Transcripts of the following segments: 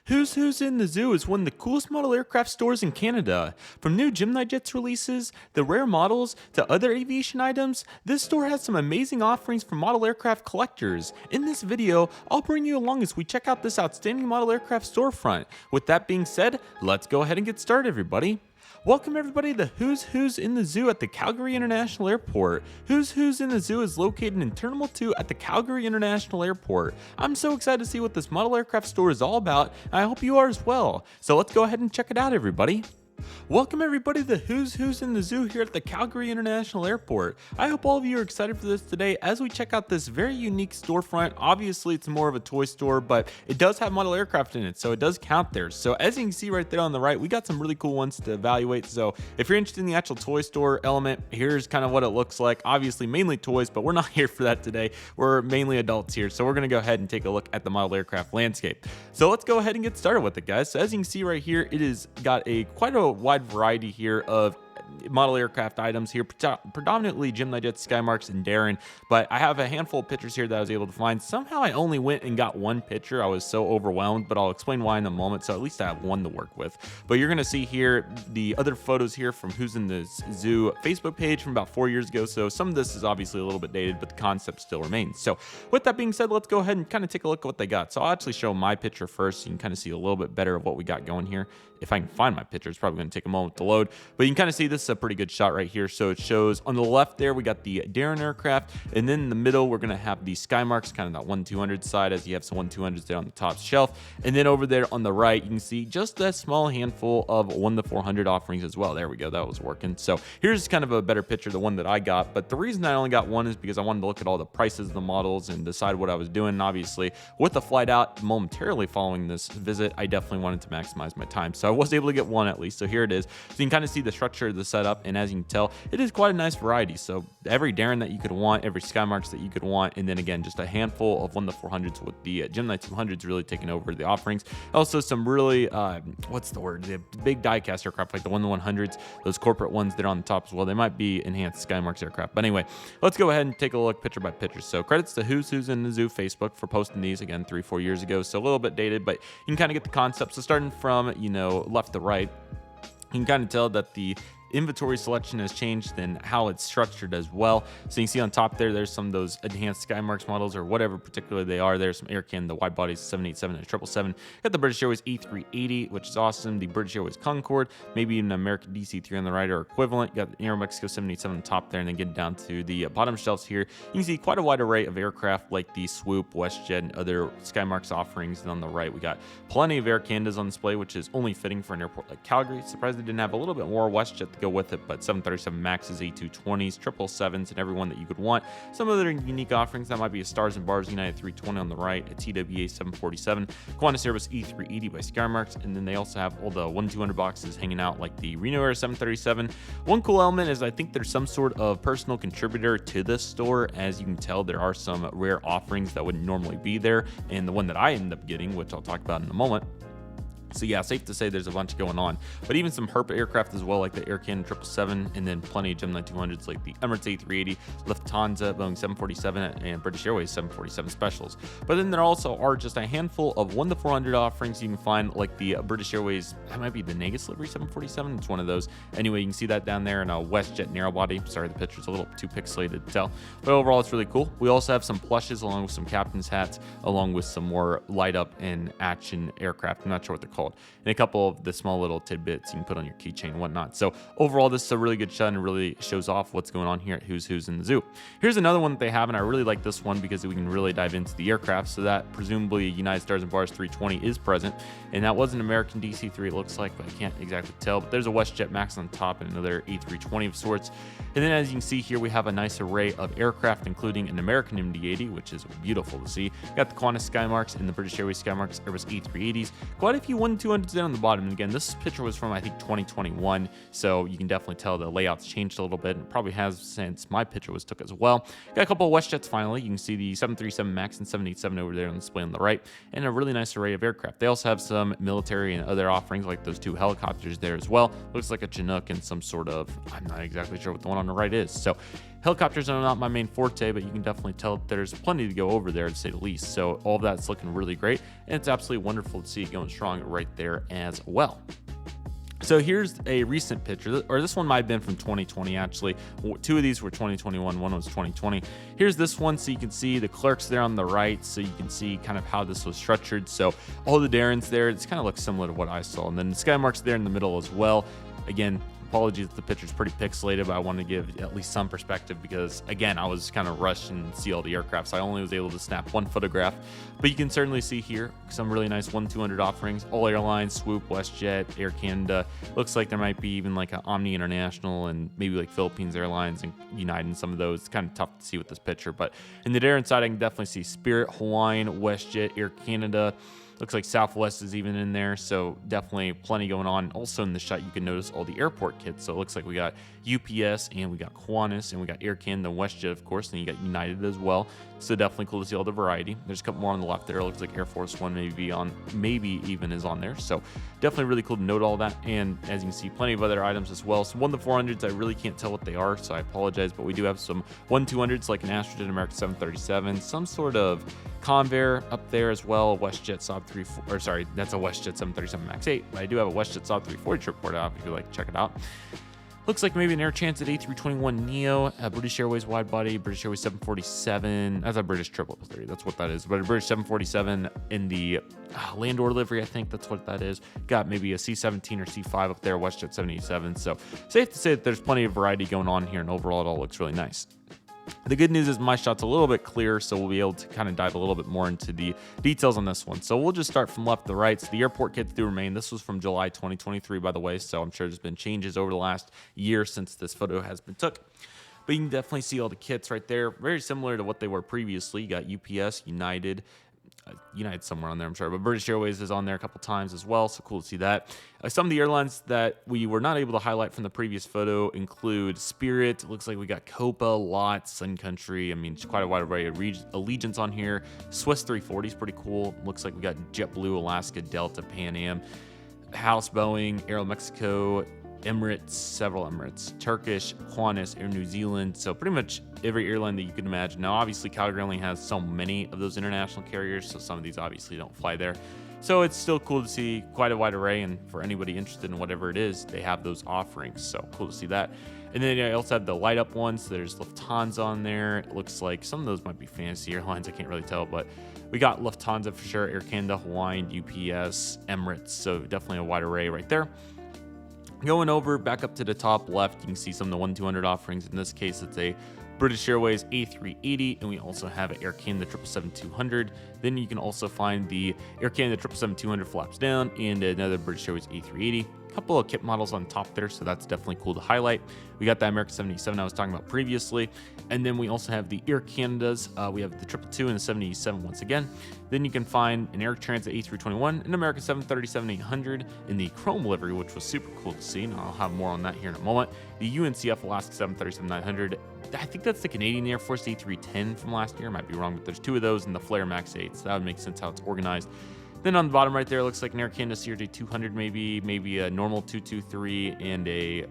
Who's in the Zoo is one of the coolest model aircraft stores in Canada. From new GeminiJets releases, the rare models, to other aviation items, this store has some amazing offerings for model aircraft collectors. In this video, I'll bring you along as we check out this outstanding model aircraft storefront. With that being said, let's go ahead and get started, everybody. Welcome everybody to Who's in the Zoo at the Calgary International Airport. Who's in the Zoo is located in Terminal 2 at the Calgary International Airport. I'm so excited to see what this model aircraft store is all about, and I hope you are as well. So let's go ahead and check it out, everybody. Welcome everybody to Who's in the Zoo here at the Calgary International Airport. I hope all of you are excited for this today as we check out this very unique storefront. Obviously it's more of a toy store, but it does have model aircraft in it, so it does count there. So as you can see right there on the right, we got some really cool ones to evaluate. So if you're interested in the actual toy store element, here's kind of what it looks like. Obviously mainly toys, but we're not here for that today. We're mainly adults here, so we're going to go ahead and take a look at the model aircraft landscape. So let's go ahead and get started with it, guys. So as you can see right here, it is got quite a wide variety here of model aircraft items here, predominantly GeminiJets, Skymarks, and Darren, but I have a handful of pictures here that I was able to find. Somehow I only went and got one picture. I was so overwhelmed, but I'll explain why in a moment, so at least I have one to work with. But you're going to see here the other photos here from Who's in the Zoo Facebook page from about 4 years ago, so some of this is obviously a little bit dated, but the concept still remains. So with that being said, let's go ahead and kind of take a look at what they got. So I'll actually show my picture first so you can kind of see a little bit better of what we got going here. If I can find my picture, it's probably going to take a moment to load, but you can kind of see this is a pretty good shot right here. So it shows on the left there, we got the Darren aircraft, and then in the middle, we're going to have the Skymarks, kind of that 1-200 side, as you have some 1-200s there on the top shelf. And then over there on the right, you can see just a small handful of 1-400 offerings as well. There we go. That was working. So here's kind of a better picture, the one that I got. But the reason I only got one is because I wanted to look at all the prices of the models and decide what I was doing. And obviously, with the flight out momentarily following this visit, I definitely wanted to maximize my time. So I was able to get one at least. So here it is. So you can kind of see the structure of the setup, and as you can tell, it is quite a nice variety. So every Darren that you could want, every Skymarks that you could want, and then again just a handful of 1-400s, with the Gemini 200s really taking over the offerings. Also some really what's the word, the big die-cast aircraft like the 1-100s, those corporate ones that are on the top as well. They might be enhanced Skymarks aircraft, but anyway, let's go ahead and take a look picture by picture. So credits to Who's in the Zoo Facebook for posting these again 3-4 years ago, so a little bit dated, but you can kind of get the concept. So starting from left to right, you can kind of tell that the inventory selection has changed and how it's structured as well. So you can see on top there's some of those enhanced Skymarks models or whatever particularly they are. There's some Air Canada, the wide bodies, 787 and 777. Got the British Airways A380, which is awesome. The British Airways Concorde, maybe even an American DC-3 on the right or equivalent. You got the Aero Mexico 787 on top there, and then get down to the bottom shelves here. You can see quite a wide array of aircraft like the Swoop, WestJet, and other Skymarks offerings. And on the right, we got plenty of Air Canadas on display, which is only fitting for an airport like Calgary. Surprised they didn't have a little bit more WestJet to go with it, but 737 Maxes, A220s, 777s, and everyone that you could want. Some other unique offerings, that might be a Stars and Bars United 320 on the right, a TWA 747, Qantas Airbus E380 by Skymarks, and then they also have all the 1-200 boxes hanging out like the Reno Air 737. One cool element is I think there's some sort of personal contributor to this store. As you can tell, there are some rare offerings that wouldn't normally be there, and the one that I ended up getting, which I'll talk about in a moment. So yeah, safe to say there's a bunch going on, but even some Herp aircraft as well, like the Air Canada 777, and then plenty of Gemini 200s like the Emirates A380, Lufthansa, Boeing 747, and British Airways 747 specials. But then there also are just a handful of 1-400 offerings you can find, like the British Airways, that might be the Negus livery 747, it's one of those. Anyway, you can see that down there in a WestJet narrow body. Sorry, the picture's a little too pixelated to tell, but overall it's really cool. We also have some plushes along with some captain's hats, along with some more light up and action aircraft. I'm not sure what they're called, and a couple of the small little tidbits you can put on your keychain and whatnot. So overall, this is a really good shot and really shows off what's going on here at Who's in the Zoo. Here's another one that they have, and I really like this one because we can really dive into the aircraft. So that presumably United Stars and Bars 320 is present, and that was an American DC-3 it looks like, but I can't exactly tell. But there's a WestJet Max on top and another A320 of sorts. And then as you can see here, we have a nice array of aircraft, including an American MD-80, which is beautiful to see. Got the Qantas Skymarks and the British Airways Skymarks, Airbus A380s. Quite a few 1-200s down on the bottom. And again, this picture was from I think 2021, so you can definitely tell the layout's changed a little bit, and it probably has since my picture was took as well. Got a couple of WestJets finally. You can see the 737 Max and 787 over there on display on the right, and a really nice array of aircraft. They also have some military and other offerings like those two helicopters there as well. Looks like a Chinook and some sort of, I'm not exactly sure what the one on the right is. So Helicopters are not my main forte, but you can definitely tell there's plenty to go over there, to say the least. So all of that's looking really great, and it's absolutely wonderful to see it going strong right there as well. So here's a recent picture, or this one might have been from 2020 actually. Two of these were 2021, one was 2020. Here's this one, so you can see the clerks there on the right, so you can see kind of how this was structured. So all the Darrens there, it's kind of looks similar to what I saw. And then the sky marks there in the middle as well. Again, apologies if the picture's pretty pixelated, but I want to give at least some perspective because, again, I was kind of rushed and see all the aircraft, so I only was able to snap one photograph. But you can certainly see here some really nice 1-200 offerings. All airlines, Swoop, WestJet, Air Canada. Looks like there might be even like an Omni International and maybe like Philippines Airlines and United and some of those. It's kind of tough to see with this picture. But in the Darren side, I can definitely see Spirit, Hawaiian, WestJet, Air Canada. Looks like Southwest is even in there, so definitely plenty going on. Also in the shot, you can notice all the airport kits. So it looks like we got UPS and we got Qantas and we got Air Canada and WestJet, of course, and you got United as well. So definitely cool to see all the variety. There's a couple more on the left there. It looks like Air Force One maybe even is on there. So definitely really cool to note all that. And as you can see, plenty of other items as well. So 1-400s, I really can't tell what they are, so I apologize, but we do have some 1-200s like an Astrojet American 737, some sort of Convair up there as well, a WestJet Saab 34, or sorry, that's a WestJet 737 MAX 8, but I do have a WestJet Saab 340 to report out if you'd like to check it out. Looks like maybe an Air Transat A321neo, a British Airways wide body, British Airways 747. That's a British 733. That's what that is. But a British 747 in the Landor livery, I think that's what that is. Got maybe a C-17 or C-5 up there, WestJet 787. So safe to say that there's plenty of variety going on here, and overall it all looks really nice. The good news is my shot's a little bit clearer, so we'll be able to kind of dive a little bit more into the details on this one. So we'll just start from left to right. So the airport kits do remain. This was from July 2023, by the way, so I'm sure there's been changes over the last year since this photo has been took. But you can definitely see all the kits right there. Very similar to what they were previously. You got UPS, United somewhere on there, I'm sure, but British Airways is on there a couple times as well, so cool to see that. Some of the airlines that we were not able to highlight from the previous photo include Spirit. It looks like we got Copa, LOT, Sun Country. I mean, it's quite a wide array of Allegiance on here. Swiss 340 is pretty cool. Looks like we got JetBlue, Alaska, Delta, Pan Am, House, Boeing, Aeromexico, Emirates, several Emirates, Turkish, Qantas, Air New Zealand. So pretty much every airline that you can imagine. Now, obviously, Calgary only has so many of those international carriers, so some of these obviously don't fly there. So it's still cool to see quite a wide array, and for anybody interested in whatever it is, they have those offerings. So cool to see that. And then I also have the light up ones. So there's Lufthansa on there. It looks like some of those might be fantasy airlines. I can't really tell, but we got Lufthansa for sure, Air Canada, Hawaiian, UPS, Emirates. So definitely a wide array right there. Going over back up to the top left, you can see some of the 1-200 offerings. In this case, it's a British Airways A380, and we also have an Air Canada 777-200. Then you can also find the Air Canada 777-200 flaps down and another British Airways A380. A couple of kit models on top there, so that's definitely cool to highlight. We got the American 77 I was talking about previously, and then we also have the Air Canadas. We have the 222 and the 77 once again. Then you can find an Air Transat A321, an American 737-800 in the chrome livery, which was super cool to see, and I'll have more on that here in a moment. The UNCF Alaska 737-900. I think that's the Canadian Air Force A310 from last year. I might be wrong, but there's two of those in the Flare Max 8, so that would make sense how it's organized. Then on the bottom right there, looks like an Air Canada CRJ 200 maybe a normal 223 and a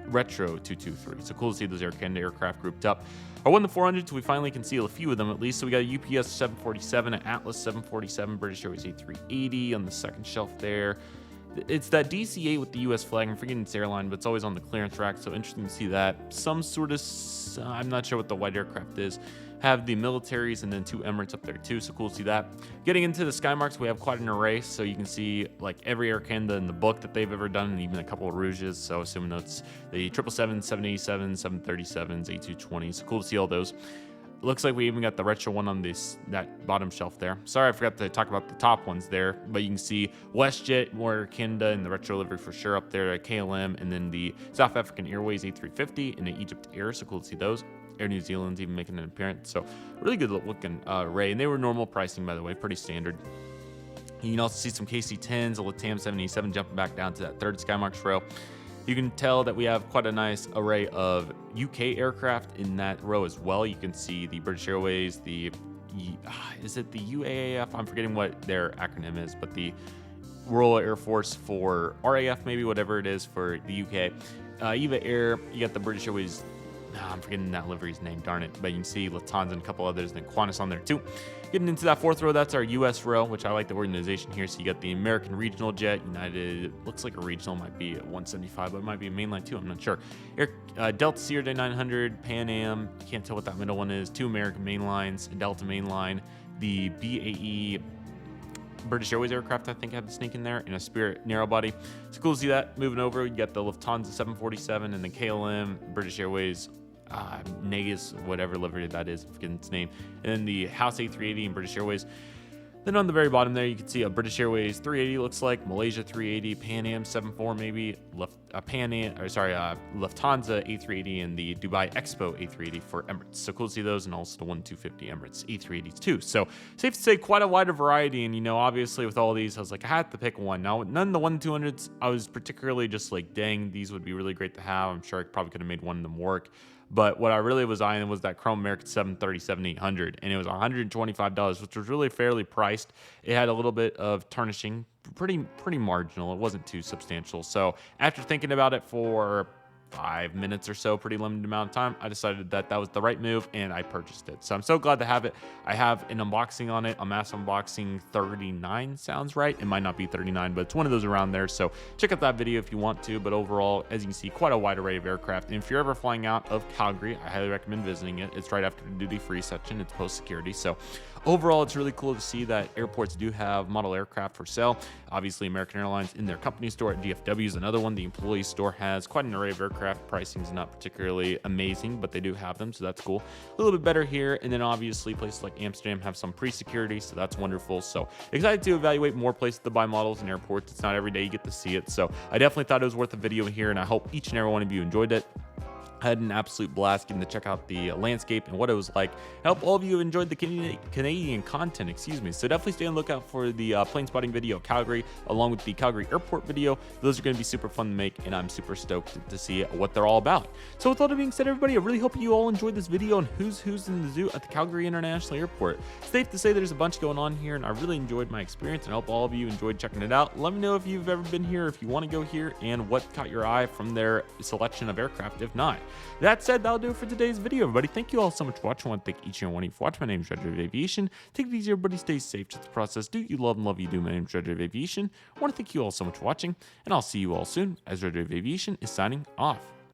retro 223. So cool to see those Air Canada aircraft grouped up. Our 1-400s, we finally can see a few of them at least. So we got a UPS 747, an Atlas 747, British Airways A380 on the second shelf there. It's that DC-8 with the US flag. I'm forgetting its airline, but it's always on the clearance rack, so interesting to see that. Some sort of, I'm not sure what the white aircraft is. Have the militaries and then two Emirates up there too, so cool to see that. Getting into the sky marks, we have quite an array, so you can see like every Air Canada in the book that they've ever done, and even a couple of Rouges, so assuming that's the 777, 787, 737s, A220s, so cool to see all those. Looks like we even got the retro one on that bottom shelf there. Sorry, I forgot to talk about the top ones there, but you can see WestJet, more Canada, and the retro livery for sure up there at KLM, and then the South African Airways A350 and the Egypt Air, so cool to see those. Air New Zealand's even making an appearance, so really good looking array, and they were normal pricing, by the way, pretty standard. You can also see some KC-10s, a LATAM 787 jumping back down to that third Skymarks row. You can tell that we have quite a nice array of UK aircraft in that row as well. You can see the British Airways, is it the UAAF? I'm forgetting what their acronym is, but the Royal Air Force for RAF, maybe, whatever it is for the UK. EVA Air, you got the British Airways I'm forgetting that livery's name, darn it. But you can see Lufthansa and a couple others, and then Qantas on there too. Getting into that fourth row, that's our U.S. row, which I like the organization here. So you got the American regional jet, United, looks like a regional, might be at 175, but it might be a mainline too, I'm not sure. Delta Sierra 900, Pan Am, can't tell what that middle one is, two American mainlines, Delta mainline, the BAE British Airways aircraft, I think, had the sneak in there, and a Spirit narrow body. It's cool to see that. Moving over, you got the Lufthansa 747 and the KLM British Airways Negus, whatever livery that is, I'm forgetting its name, and then the House A380 and British Airways. Then on the very bottom there, you can see a British Airways 380 looks like, Malaysia 380, Pan Am 74 maybe, Lufthansa A380, and the Dubai Expo A380 for Emirates. So cool to see those, and also the 1250 Emirates A380s too. So safe to say, quite a wider variety. And obviously with all these, I was like, I had to pick one. Now none of the 1200s, I was particularly just like, dang, these would be really great to have. I'm sure I probably could have made one of them work. But what I really was eyeing was that Chrome American 737-800, and it was $125, which was really fairly priced. It had a little bit of tarnishing, pretty marginal. It wasn't too substantial. So after thinking about it for 5 minutes or so, pretty limited amount of time, I decided that that was the right move, and I purchased it. So I'm so glad to have it. I have an unboxing on it, a mass unboxing 39 sounds right. It might not be 39, but it's one of those around there. So check out that video if you want to. But overall, as you can see, quite a wide array of aircraft. And if you're ever flying out of Calgary, I highly recommend visiting it. It's right after the duty-free section. It's post-security. So overall, it's really cool to see that airports do have model aircraft for sale. Obviously, American Airlines in their company store at DFW is another one. The employee store has quite an array of aircraft. Pricing is not particularly amazing, but they do have them, so that's cool. A little bit better here. And then obviously places like Amsterdam have some pre-security, so that's wonderful. So excited to evaluate more places to buy models in airports. It's not every day you get to see it, so I definitely thought it was worth a video here, and I hope each and every one of you enjoyed it. I had an absolute blast getting to check out the landscape and what it was like. I hope all of you enjoyed the Canadian content, So definitely stay on the lookout for the plane spotting video of Calgary, along with the Calgary Airport video. Those are going to be super fun to make, and I'm super stoked to see what they're all about. So with all that being said, everybody, I really hope you all enjoyed this video on who's in the zoo at the Calgary International Airport. It's safe to say there's a bunch going on here, and I really enjoyed my experience, and I hope all of you enjoyed checking it out. Let me know if you've ever been here, if you want to go here, and what caught your eye from their selection of aircraft, if not. That said, that'll do it for today's video, everybody. Thank you all so much for watching. I want to thank each and one of you for watching. My name is Redriveraviation. Take it easy, everybody. Stay safe. Just the process. Do you love and love you do. My name is Redriveraviation. I want to thank you all so much for watching, and I'll see you all soon as Redriveraviation is signing off.